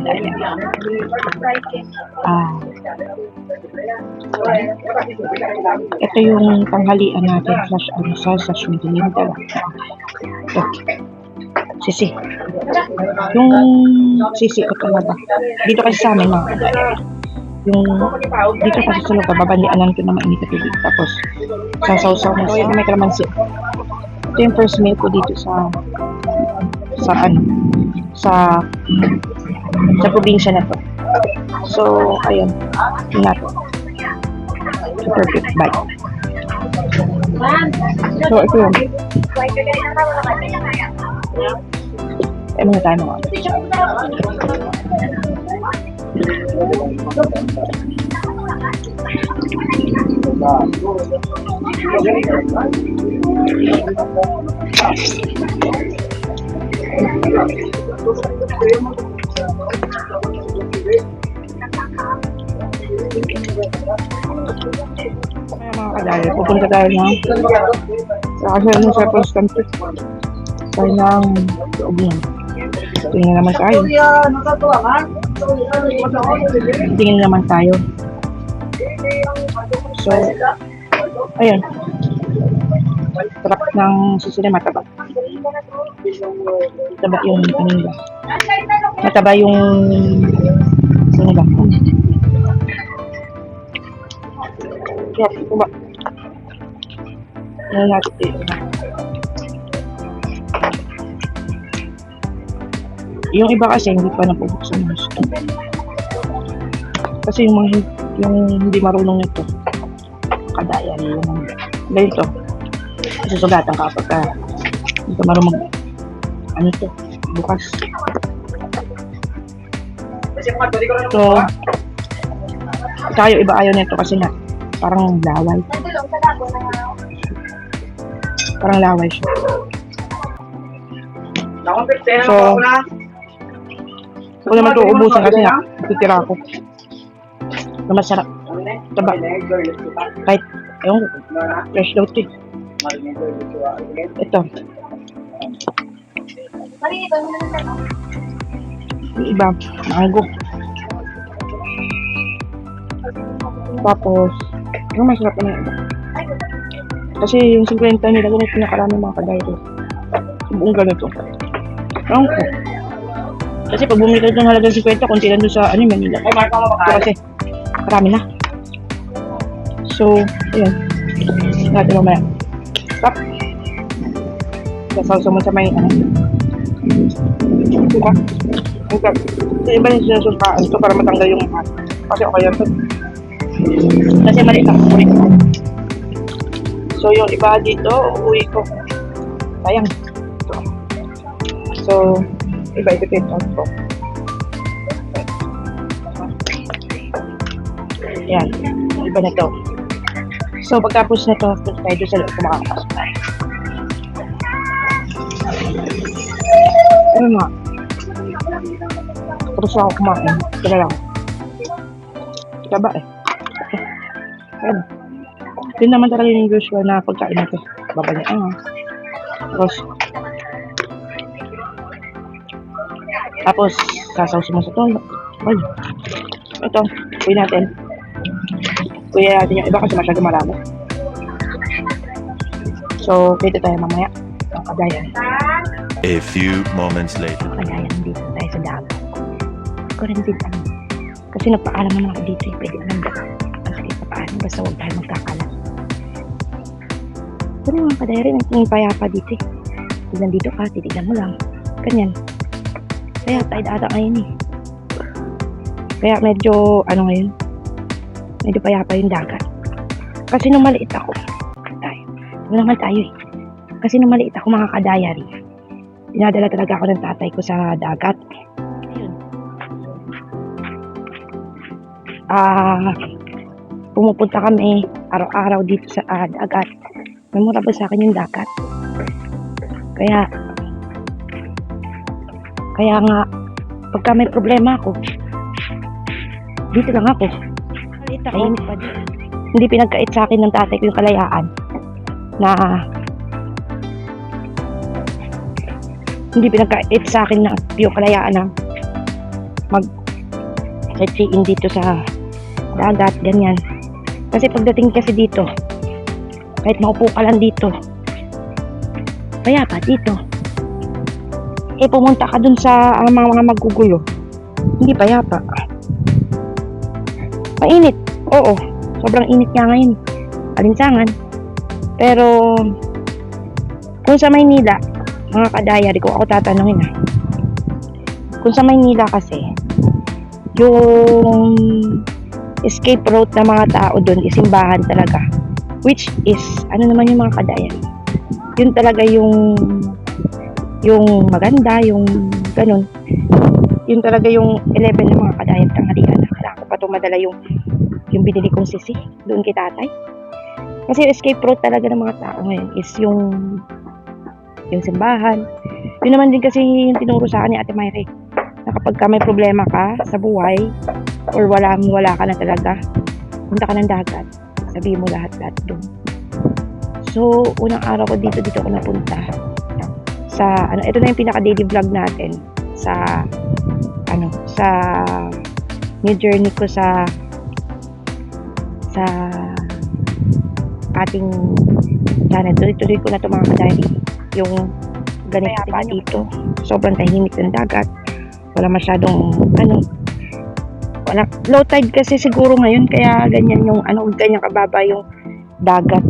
kadayan. Ah, ito yung tanghalian natin sa sashimi dilim. Ito, sisi. Yung sisi ko talaga. Dito kasi sa amin mga kadayan. Yung dito kasi sa lugar, babandianan ko na mainit na tubig. Tapos, sasawsaw mo sa may kalamansi. Ito yung first meal ko dito sa probinsya na to. So, ayun. Yun natin. Perfect bite. So, ito yun. Eh, muna tayo mga. Mga kadali, pupunta tayo na sa first country tayo ng Ogun. Tingin naman tayo. Tingin naman tayo. So, ayun. Sarap ng sisili, mataba. Mataba yung kanila. Mataba yung kanila. Sarap, mataba. Ano natin dito? Yung iba kasi hindi pa napubuksan yung gusto. Kasi yung hindi marunong nito, kadayan yung ganito. Susugatan ka kapag hindi ka marunong ano to, bukas. So, tayo iba ayaw nito kasi nga parang laway. Parang laway siya. So, kung naman ito ubusin kasi nga, titira ako. Na masarap. Taba. Kahit, ayun, fresh daw ito. Ito. Yung iba, mango. Tapos, yung masarap na iba. Kasi yung 50 nila, ganito nakarami mga kadayro. Buong ganito. Ayun ko. Kasi pag bumili ka ng halagang 50, konti lang doon sa Manila. Kasi marami na. So, ayun. Natin mamaya. Stop. Sasawsaw mo sa may diba? Okay. So, iba yung sinusukaan ito para matanggal yung kasi okay yan ito. Kasi maliit ang uwi ko. So, yung iba dito, uwi ko. Sayang. So, iba ito ko. Yan. Iba na to. So, pagkapos na to, tayo doon sa loob kumakapasok tayo. Ano nga? Tapos ako kumain. Tira lang. Tira ba eh? Ayan. Yun naman talaga yung usual na pagkain natin. Babanyaan. Tapos, sasawsin mo sa tono. Ay. Ito. Uwi natin. Uwi natin yung iba kasi masyado marami. So, dito tayo mamaya. Ang kadayan. A few moments later. Kadayan dito tayo sa dagat. Ko rin din alam. Kasi nagpaalam naman ako dito. Pwede alam ba? Kasi nagpaalam. Basta huwag tayo magkakalat. Pero yung mga kadayan yung payapa dito. Tignan dito ka. Titignan mo lang. Ganyan. Kaya tayo ata ngayon eh. Kaya medyo, ngayon, medyo payapa yung dagat. Kasi nung maliit ako, naman tayo eh. Kasi nung maliit ako mga kadayari, dinadala talaga ako ng tatay ko sa dagat. Ayun. Pumupunta kami araw-araw dito sa dagat. Memorable sa akin yung dagat. Kaya nga, pagka may problema ako, dito lang ako. Maliit ako. Hindi pinagkait sa akin ng tatay ko yung kalayaan. Hindi pinagkait sa akin ng yung kalayaan mag sightseeing dito sa dagat, ganyan. Kasi pagdating kasi dito, kahit maupo ka lang dito, payapa dito. Pumunta ka dun sa mga magugulo, hindi payapa. Mainit, oo, sobrang init nga ngayon, alinsangan. Pero kung sa Maynila, mga kadayari, kung ako tatanungin kung sa Maynila kasi, yung escape route ng mga tao doon is simbahan talaga, which is ano naman yung mga kadayari, yun talaga yung maganda, yung ganun, yun talaga yung 11 ng mga kadayari tanghalian. Kailangan ko pa ito madala yung binili kong sisi doon kay tatay, kasi yung escape route talaga ng mga tao ngayon is yung simbahan. Yun naman din kasi yung tinuro sa akin ni Ate Mayre, na kapag ka may problema ka sa buhay or wala ka na talaga, punta ka ng dagat, sabihin mo lahat doon. So unang araw ko dito ako napunta sa ito na yung pinaka daily vlog natin sa sa new journey ko sa ating channel. Tuloy ko na ito mga kadayari, yung ganito pa dito, sobrang tahimik ng dagat, wala masyadong wala, low tide kasi siguro ngayon, kaya ganyan yung ganyan kababa yung dagat.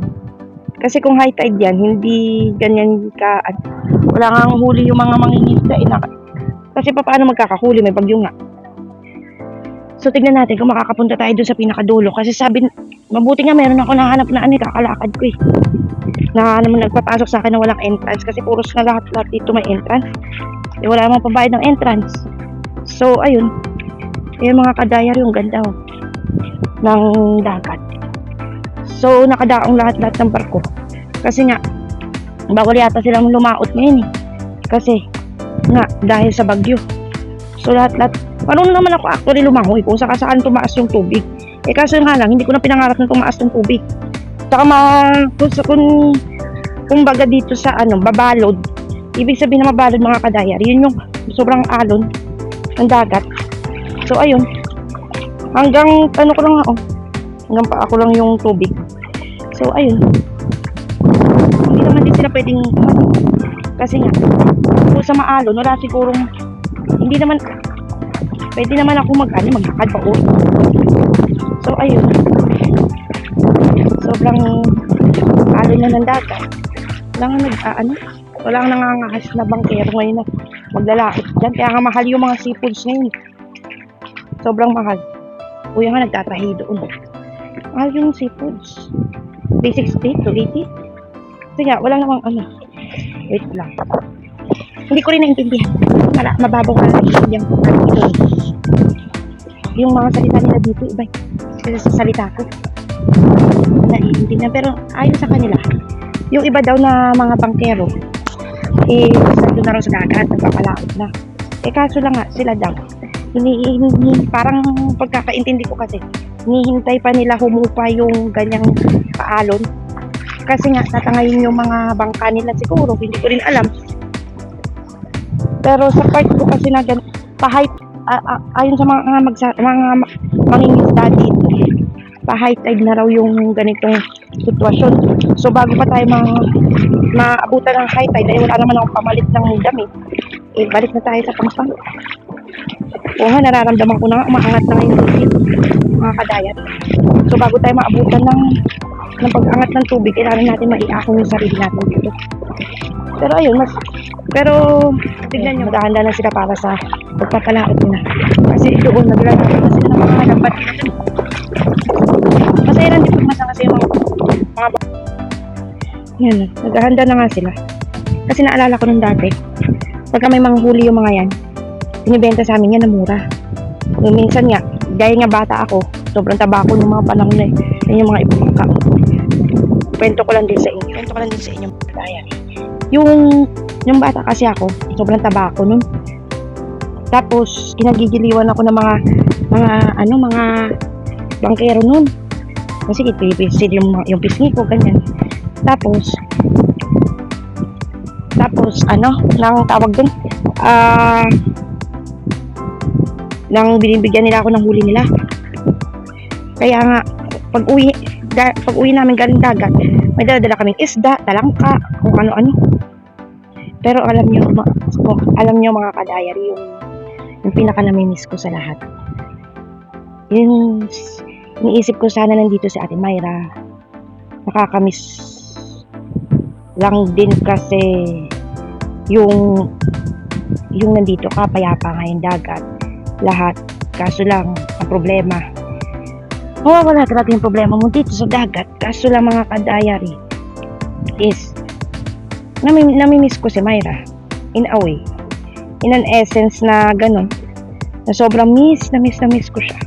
Kasi kung high tide yan, hindi ganyan ka, wala nga huli yung mga mangingisda, kasi paano magkakahuli, may bagyo nga. So tignan natin kung makakapunta tayo doon sa pinakadulo, kasi mabuti nga meron ako nahanap na kakalakad ko na naman nagpapasok sa akin na walang entrance, kasi puros na lahat dito may entrance, wala namang pambayad ng entrance. So ayun, yung mga kadayar, yung ganda ng dagat. So nakadaong lahat ng barko, kasi nga bawal yata silang lumaot ngayon kasi nga dahil sa bagyo. So lahat marunong naman ako actually lumangoy kung saan tumaas yung tubig, kaso nga lang hindi ko na pinangarap na tumaas yung tubig. Saka kung baga dito sa babalod, ibig sabihin na mabalod mga kadayar, yun yung sobrang alon ng dagat. So ayun, hanggang ko lang hanggang pa ako lang yung tubig. So ayun, hindi naman din sila pwedeng kasi nga kung sa maalon, wala sigurong, hindi naman pwede naman ako maglakad pa uwi. So ayun, sobrang alon na ng dagat. Wala nga nangangahas na bangkero ngayon na maglalakit dyan, kaya nga mahal yung mga seafoods ngayon, sobrang mahal. Kuya nga nagtatrahi doon, mahal yung seafoods, 360 to 80. So yeah, wala namang wait lang, hindi ko rin naintindihan, mababaw ka lang yung mga salita nila dito, iba kasi sa salita ko naiintindihan, pero ayon sa kanila, yung iba daw na mga bangkero nandun na raw sa dagat, nagpapalaot na, kaso lang nga sila daw parang pagkakaintindi ko kasi hinihintay pa nila humupa yung ganyang paalon, kasi nga tatangayin yung mga bangka nila siguro, hindi ko rin alam. Pero sa part ko kasi na pa-high, ayon sa mga mangingisda dito, pa-high tide na raw yung ganitong sitwasyon. So bago pa tayo maabutan ng high tide, wala naman akong pamalit ng damit, balik na tayo sa Pampang. Oo nga, nararamdaman ko na nga, umaangat na ngayon dito mga kadayat. So bago tayo maabutan ng pag-angat ng tubig, kailangan natin maiakong yung sarili natin dito. Pero ayun, pero tignan nyo, magahanda na sila para sa pagpapalaot nila, kasi doon naglalakad na sila ng mga lambat. Masaya lang din pagmasa kasi yung mga yan, naghahanda na nga sila, kasi naalala ko nung dati pagka may manghuli yung mga yan, binibenta sa amin yan na mura. Minsan nga, dahil nga bata ako, sobrang tabako ng mga panahon na yun yung mga ibang kao. Kwento ko lang din sa inyo kaya yung bata kasi ako, sobrang tabako nun. Tapos kinagigiliwan ako ng mga bangkero nun, kasi ipipisil yung pisngi ko, ganyan. Tapos nang tawag dun, nang binibigyan nila ako ng huli nila. Kaya nga, pag uwi namin galing dagat, may dala kaming isda, talangka, kung ano-ano. Pero alam nyo mga ka-diary, yung pinaka namimiss ko sa lahat. Yung iniisip ko sana nandito si Ate Myra. Nakakamiss lang din kasi yung nandito ka, payapa nga yung dagat, lahat. Kaso lang, ang problema, wala talaga yung problema mo dito sa dagat. Kaso lang mga ka-diary is namimiss ko si Myra in a way, in an essence na ganun, na sobrang miss ko siya.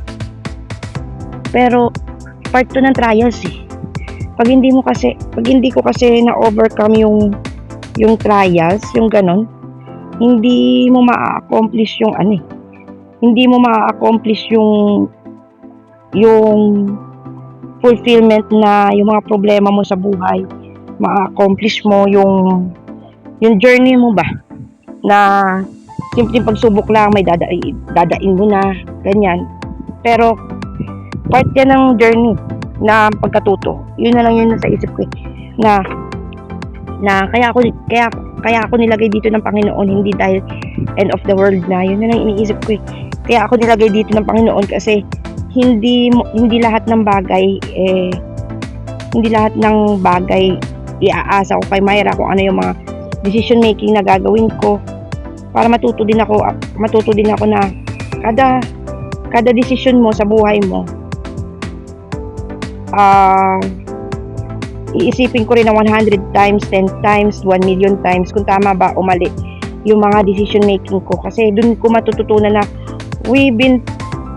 Pero part 2 ng trials eh. Pag hindi ko kasi na-overcome yung trials, yung ganun, hindi mo ma-accomplish yung hindi mo ma-accomplish yung fulfillment na yung mga problema mo sa buhay, ma-accomplish mo yung journey mo ba, na simpleng pagsubok lang, may dadain mo na, ganyan. Pero part yan ng journey na pagkatuto. Yun na lang yun sa isip ko na kaya ako nilagay dito ng Panginoon, hindi dahil end of the world na. Yun na lang iniisip ko. Kaya ako nilagay dito ng Panginoon kasi hindi lahat ng bagay iaasa ko kay Myra kung ano yung mga decision making na gagawin ko, para matuto din ako na kada decision mo sa buhay mo, iisipin ko rin na 100 times, 10 times, 1 million times kung tama ba o mali yung mga decision making ko, kasi dun ko matututunan na we've been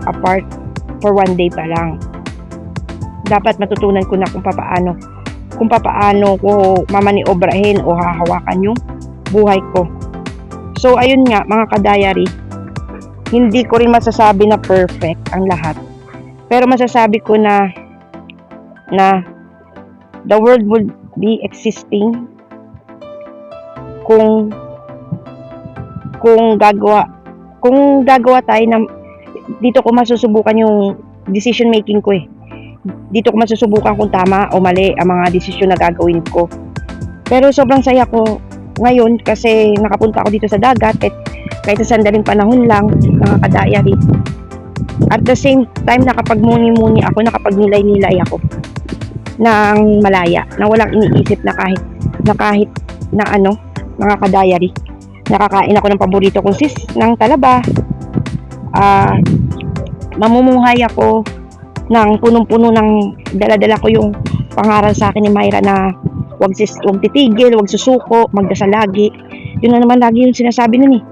apart for 1 day pa lang. Dapat matutunan ko na kung papaano ko mamaniobrahin o hahawakan yung buhay ko. So ayun nga mga ka-diary, hindi ko rin masasabi na perfect ang lahat, pero masasabi ko na the world would be existing kung gagawa tayo ng, dito ko masusubukan yung decision making ko eh. Dito ko masusubukan kung tama o mali ang mga desisyon na gagawin ko. Pero sobrang saya ko ngayon kasi nakapunta ako dito sa dagat kahit sa sandaling panahon lang, mga ka-diary. At the same time, nakapagmuni-muni ako, nakapagnilay-nilay ako ng malaya, na walang iniisip na kahit na mga ka-diary. Nakakain ako ng paborito kong ng talaba. Mamumuhay ako ng punong-puno ng dala-dala ko yung pangaral sa akin ni Myra na wag titigil, wag susuko, magdasal lagi. Yun na naman lagi yung sinasabi nun eh.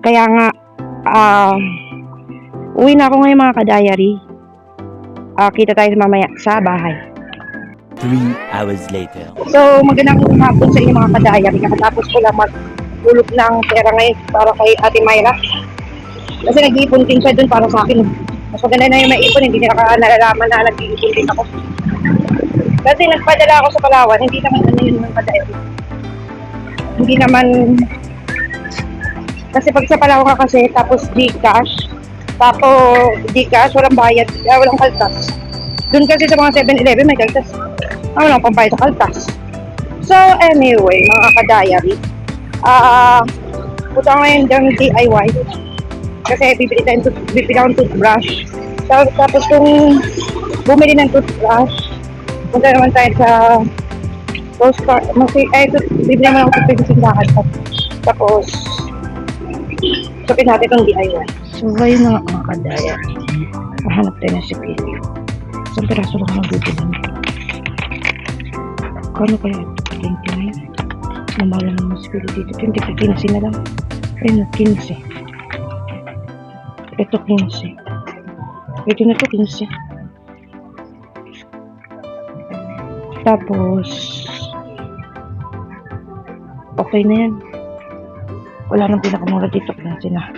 Kaya nga, uwi na ako ngayon mga ka-diary. Kita tayo mamaya sa bahay. 3 hours later. So, magandang hapon sa inyo mga ka-diary. Kakatapos ko lang magulog ng pera ngayon para kay Ate Myra. Kasi nag-iipon din siya dun para sa akin. Mas maganda na yung maipon, hindi nila nalalaman na nag-iipon din ako. Kasi nagpadala ako sa Palawan, hindi naman yun mga ka-diary. Hindi naman, kasi pag sa Palawan ka kasi, tapos Gcash, walang bayad, walang kaltas. Doon kasi sa mga 7-Eleven may kaltas. Walang pambayad sa kaltas. So anyway, mga ka-diary, punta ngayon ng DIY. Kasi bibili akong toothbrush. Tapos kung bumili ng toothbrush, punta naman tayo sa postcard. Bibili naman ako sa pinagsindahan. Tapos, sabihin natin itong DIY. So, ngayon na mga ka-diary. Mahanap tayo ng sipilyo. Isang piraso lang nabibili nito. Kano kaya ito? 29? Namala naman sipilyo dito. 15 na lang. Ayun na, 15. Ito 15. Ito na to 15. Tapos okay na yan. Wala nang pinakamura dito 15 na.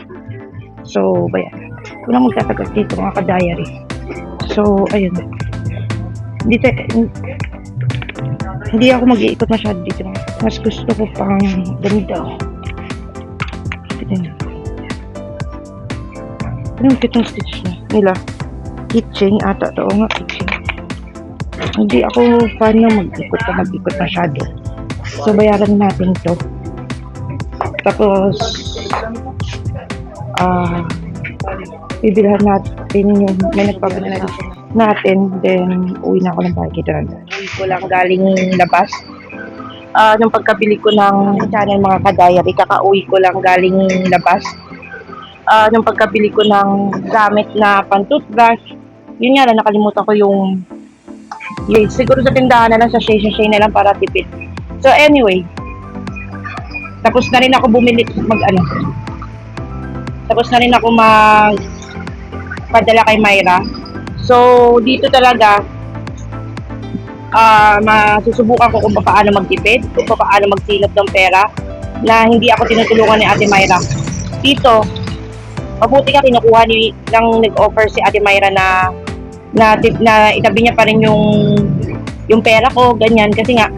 So bayan. Walang magtatagal dito mga ka-diary. So ayun. Hindi ako mag-iikot masyado dito. Mas gusto ko pang ganito. Ito na. Anong kitang stitch nila? Kitchen ata to. Oo nga, kitchen. Hindi ako fan na mag-ikot masyado. So, bayaran natin to. Tapos, bibilhan natin yung may nagpabili natin. Then, uwi na ako ng bahay kita. Uwi ko lang galing labas. Nung pagkabili ko ng channel mga ka-diary, kakauwi ko lang galing labas. Nung pagkabili ko ng gamit na pan-toothbrush, yun nga lang, nakalimutan ko yung siguro sa tindahan na lang, sa Shay na lang para tipid. So anyway, tapos na rin ako bumili tapos na rin ako padala kay Myra. So dito talaga masusubukan ko kung paano magtipid, kung paano magsilap ng pera na hindi ako tinutulungan ni Ate Myra. Dito, mabuti ka kinukuha ng nag-offer si Ate Myra na itabi niya pa rin yung pera ko, ganyan, kasi nga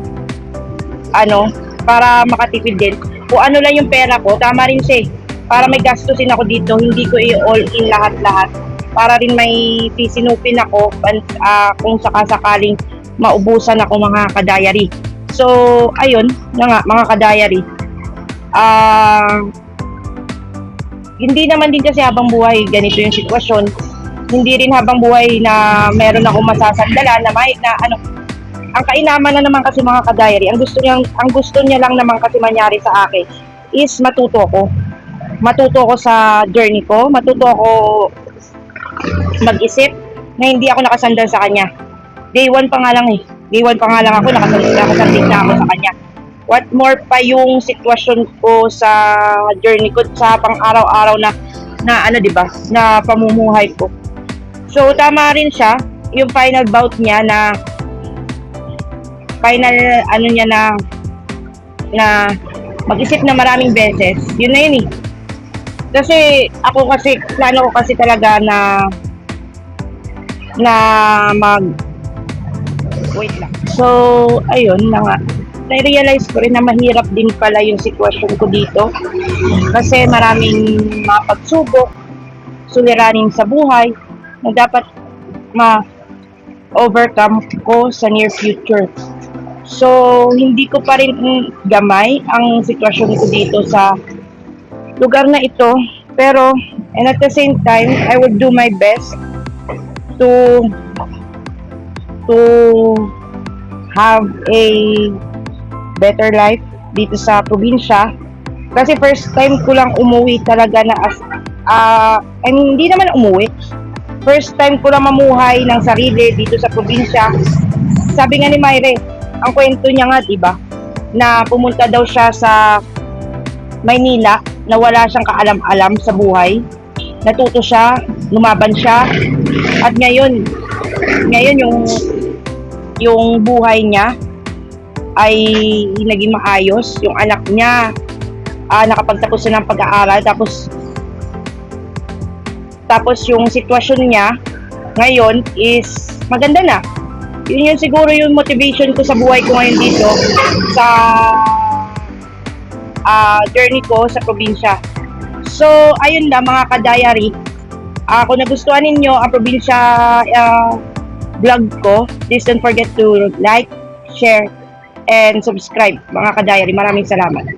para makatipid din. Kung ano lang yung pera ko, tama rin siya, para may gastusin ako dito, hindi ko i-all in lahat-lahat, para rin may sisinupin ako kung sakasakaling maubusan ako mga ka-diary. So ayun na nga mga ka-diary, hindi naman din kasi habang buhay ganito yung sitwasyon. Hindi rin habang buhay na meron akong masasandala na ang kainaman na naman kasi mga ka-diary, ang gusto niya lang naman kasi mangyari sa akin is matuto ko sa journey ko, matuto ako mag-isip na hindi ako nakasandal sa kanya. Day 1 pa nga lang ako, nakasandal na ako sa kanya. What more pa yung sitwasyon ko sa journey ko, sa pang-araw-araw na diba, na pamumuhay ko. So tama rin siya, yung final bout niya na mag-isip na maraming beses, yun na yun eh. Kasi plano ko kasi talaga wait lang. So, ayun na nga. Na-realize ko rin na mahirap din pala yung sitwasyon ko dito. Kasi maraming mga pagsubok, suliranin sa buhay na dapat ma-overcome ko sa near future. So, hindi ko pa rin gamay ang sitwasyon ko dito sa lugar na ito. Pero, and at the same time, I would do my best to have a better life dito sa probinsya. Kasi first time ko lang umuwi talaga na hindi naman umuwi. First time ko lang mamuhay ng sarili dito sa probinsya. Sabi nga ni Myre, ang kwento niya nga, diba, na pumunta daw siya sa Maynila na wala siyang kaalam-alam sa buhay. Natuto siya, lumaban siya, at ngayon yung buhay niya ay naging maayos. Yung anak niya nakapagtapos na ng pag-aaral, tapos yung sitwasyon niya ngayon is maganda na. Yun siguro yung motivation ko sa buhay ko ngayon dito sa journey ko sa probinsya. So ayun na mga ka-diary, kung nagustuhan ninyo ang probinsya vlog ko, please don't forget to like, share, and subscribe mga ka-diary. Maraming salamat.